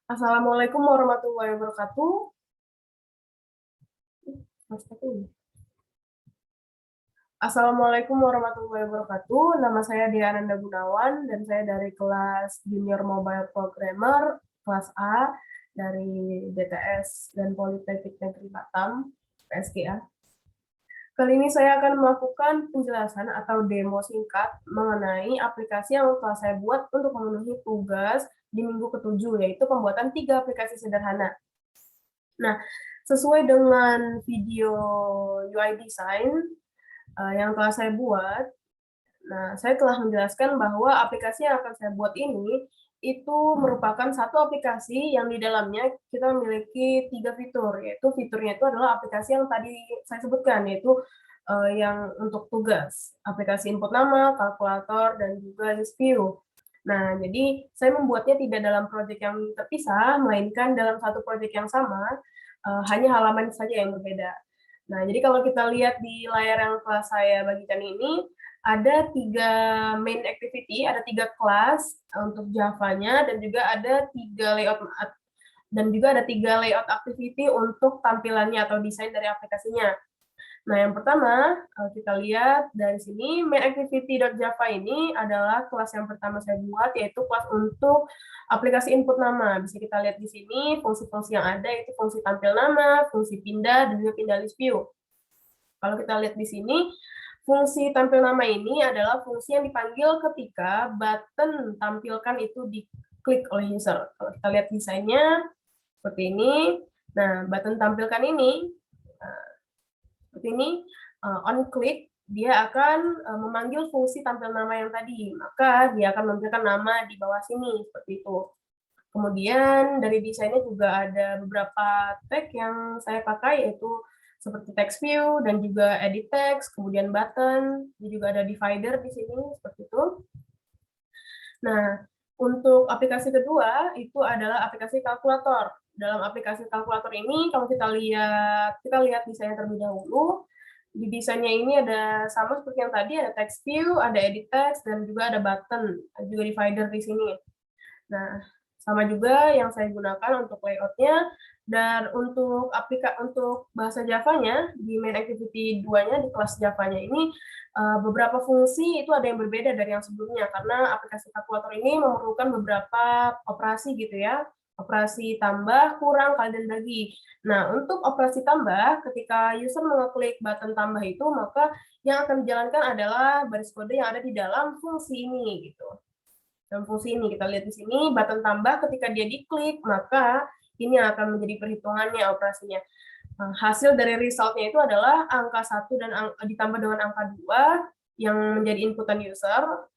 Assalamualaikum warahmatullahi wabarakatuh. Assalamualaikum warahmatullahi wabarakatuh. Nama saya Dea Ananda Gunawan dan saya dari kelas Junior Mobile Programmer kelas A dari DTS dan Politeknik Negeri Batam, PSGA. Kali ini saya akan melakukan penjelasan atau demo singkat mengenai aplikasi yang telah saya buat untuk memenuhi tugas di minggu ke-7, yaitu pembuatan 3 aplikasi sederhana. Nah, sesuai dengan video UI design yang telah saya buat, nah saya telah menjelaskan bahwa aplikasi yang akan saya buat ini itu merupakan satu aplikasi yang di dalamnya kita memiliki 3 fitur, yaitu fiturnya itu adalah aplikasi yang tadi saya sebutkan, yaitu yang untuk tugas, aplikasi input nama, kalkulator, dan juga list view. Nah, jadi saya membuatnya tidak dalam proyek yang terpisah, melainkan dalam satu proyek yang sama, hanya halaman saja yang berbeda. Nah, jadi kalau kita lihat di layar yang telah saya bagikan ini, ada 3 main activity, ada 3 kelas untuk Java-nya, dan juga ada 3 layout dan juga ada 3 layout activity untuk tampilannya atau desain dari aplikasinya. Nah, yang pertama, kita lihat dari sini, main activity.java ini adalah kelas yang pertama saya buat, yaitu kelas untuk aplikasi input nama. Bisa kita lihat di sini, fungsi-fungsi yang ada itu fungsi tampil nama, fungsi pindah, dan juga pindah list view. Kalau kita lihat di sini, fungsi tampil nama ini adalah fungsi yang dipanggil ketika button tampilkan itu diklik oleh user. Kalau kita lihat desainnya, seperti ini. Nah, button tampilkan ini, seperti ini, on click, dia akan memanggil fungsi tampil nama yang tadi. Maka dia akan menampilkan nama di bawah sini, seperti itu. Kemudian dari desainnya juga ada beberapa tag yang saya pakai, yaitu seperti text view dan juga edit text, kemudian button, dan juga ada divider di sini, seperti itu. Nah, untuk aplikasi kedua itu adalah aplikasi kalkulator. Dalam aplikasi kalkulator ini, kalau kita lihat desainnya terlebih dahulu. Di desainnya ini ada sama seperti yang tadi, ada text view, ada edit text, dan juga ada button, ada juga divider di sini. Nah, sama juga yang saya gunakan untuk layoutnya, dan untuk bahasa Java-nya, di main activity 2-nya, di kelas Java-nya ini, beberapa fungsi itu ada yang berbeda dari yang sebelumnya, karena aplikasi kalkulator ini memerlukan beberapa operasi gitu ya, operasi tambah, kurang, kali, dan bagi. Nah, untuk operasi tambah, ketika user mengeklik button tambah itu, maka yang akan dijalankan adalah baris kode yang ada di dalam fungsi ini, gitu. Dan fungsi ini kita lihat di sini, button tambah ketika dia diklik, maka ini akan menjadi perhitungannya operasinya. Hasil dari resultnya itu adalah angka 1 dan ditambah dengan angka 2 yang menjadi inputan user.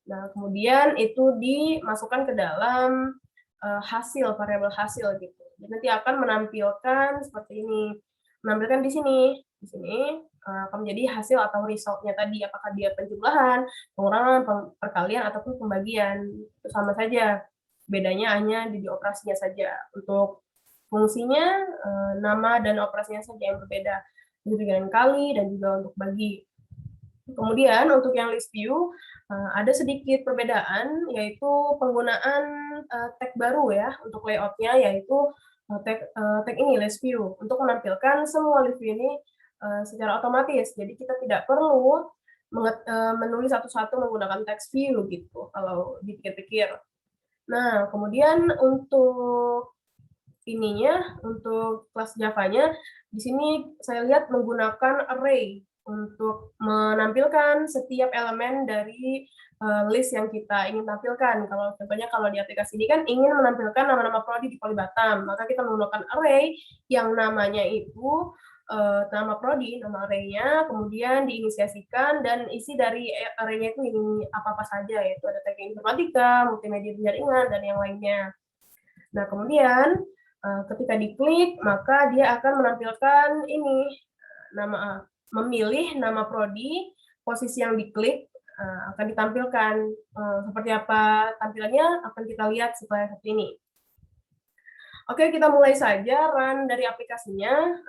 Nah, kemudian itu dimasukkan ke dalam hasil, variabel hasil gitu. Jadi nanti akan menampilkan seperti ini. Menampilkan di sini. Di sini akan menjadi hasil atau resultnya tadi, apakah dia penjumlahan, pengurangan, perkalian, ataupun pembagian. Itu sama saja. Bedanya hanya di operasinya saja. Untuk fungsinya, nama dan operasinya saja yang berbeda. Begitu dengan kali dan juga untuk bagi. Kemudian untuk yang list view, ada sedikit perbedaan, yaitu penggunaan tag baru ya untuk layoutnya, yaitu tag ini list view untuk menampilkan semua list view ini secara otomatis. Jadi kita tidak perlu menulis satu-satu menggunakan text view gitu kalau dipikir-pikir. Nah, kemudian untuk untuk kelas Java-nya, di sini saya lihat menggunakan array untuk menampilkan setiap elemen dari list yang kita ingin tampilkan. Contohnya kalau di aplikasi ini kan ingin menampilkan nama-nama prodi di Polibatam, maka kita menggunakan array yang namanya itu nama prodi, nama array-nya, kemudian diinisiasikan, dan isi dari array-nya itu ini apa-apa saja, yaitu ada tag informatika, multimedia jaringan, dan yang lainnya. Nah, kemudian ketika diklik, maka dia akan menampilkan ini, memilih nama prodi, posisi yang diklik akan ditampilkan. Seperti apa tampilannya akan kita lihat setelah ini. Oke, kita mulai saja run dari aplikasinya.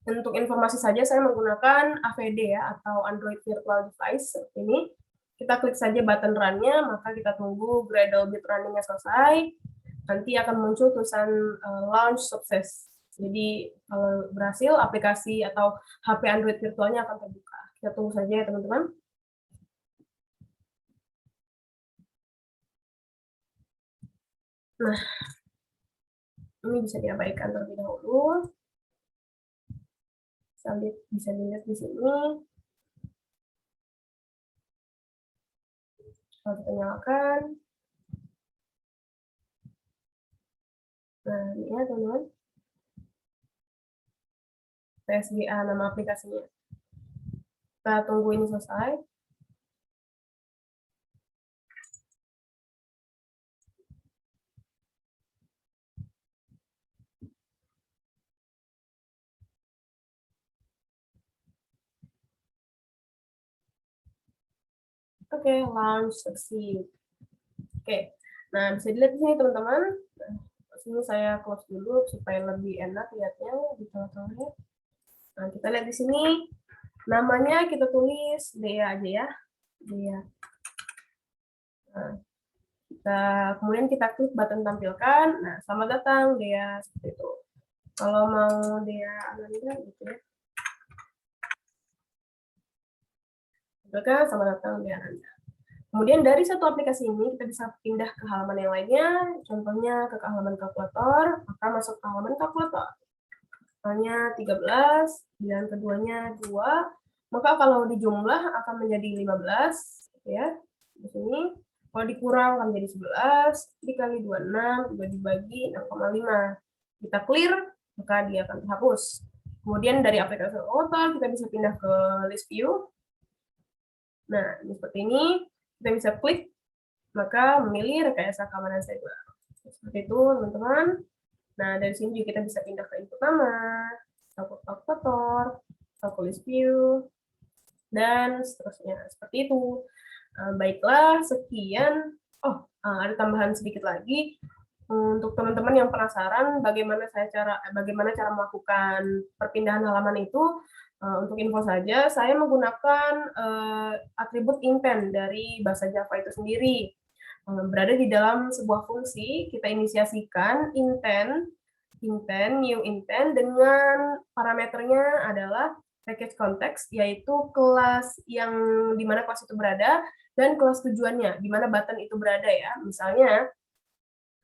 Untuk informasi saja, saya menggunakan AVD ya, atau Android Virtual Device seperti ini. Kita klik saja button run-nya, maka kita tunggu Gradle bit running-nya selesai. nanti akan muncul tulisan launch sukses. Jadi kalau berhasil, aplikasi atau HP Android virtualnya akan terbuka. Kita tunggu saja ya teman-teman. Nah, ini bisa diabaikan terlebih dahulu. Bisa dilihat di sini. Kalau kita nyalakan. Nah, ini ya teman-teman. TSGA nama aplikasinya. Kita tunggu ini selesai. Oke, launch succeed. Oke, nah bisa dilihat di sini teman-teman. Nah, sini saya close dulu supaya lebih enak lihatnya di tengah-tengahnya. Nah, kita lihat di sini namanya kita tulis Dea aja ya, Dea. Nah, kemudian kita klik button tampilkan. Nah, selamat datang Dea, seperti itu. Kalau mau Dea Ananda gitu ya. Tampilkan selamat datang Dea Ananda. Kemudian dari satu aplikasi ini kita bisa pindah ke halaman yang lainnya, contohnya ke halaman kalkulator, maka masuk ke halaman kalkulator. Misalnya 13, dan keduanya 2, maka kalau dijumlah akan menjadi 15, ya, di sini. Kalau dikurang akan menjadi 11, dikali 26, juga dibagi 6,5. Kita clear, maka dia akan terhapus. Kemudian dari aplikasi kalkulator kita bisa pindah ke list view. Nah, seperti ini. Kita bisa klik, maka memilih rekayasa keamanan cyber. Seperti itu, teman-teman. Nah, dari sini juga kita bisa pindah ke input nama, kalkulator, list view, dan seterusnya. Seperti itu. Baiklah, sekian. Oh, ada tambahan sedikit lagi. Untuk teman-teman yang penasaran bagaimana cara melakukan perpindahan halaman itu, untuk info saja, saya menggunakan atribut intent dari bahasa Java itu sendiri. Berada di dalam sebuah fungsi, kita inisiasikan intent, new intent, dengan parameternya adalah package context, yaitu kelas yang di mana kelas itu berada, dan kelas tujuannya, di mana button itu berada ya. Misalnya,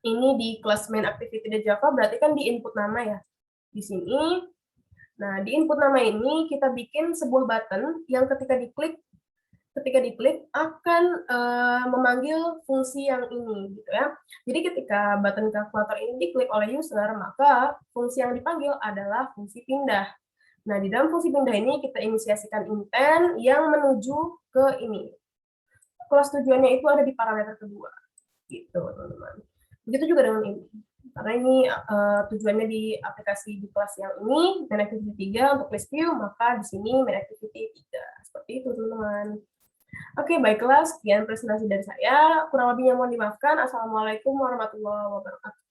ini di kelas main activity di Java, berarti kan di input nama ya. Di sini, nah di input nama ini kita bikin sebuah button yang ketika diklik akan memanggil fungsi yang ini, gitu ya. Jadi ketika button kalkulator ini diklik oleh user, maka fungsi yang dipanggil adalah fungsi pindah. Nah, di dalam fungsi pindah ini kita inisiasikan intent yang menuju ke ini. Kelas tujuannya itu ada di parameter kedua, gitu teman-teman. Begitu juga dengan ini. Karena ini tujuannya di aplikasi di kelas yang ini, main activity 3 untuk list view, maka di sini main activity 3. Seperti itu, teman-teman. Oke, baiklah. Sekian presentasi dari saya. Kurang lebihnya mohon dimaafkan. Assalamualaikum warahmatullahi wabarakatuh.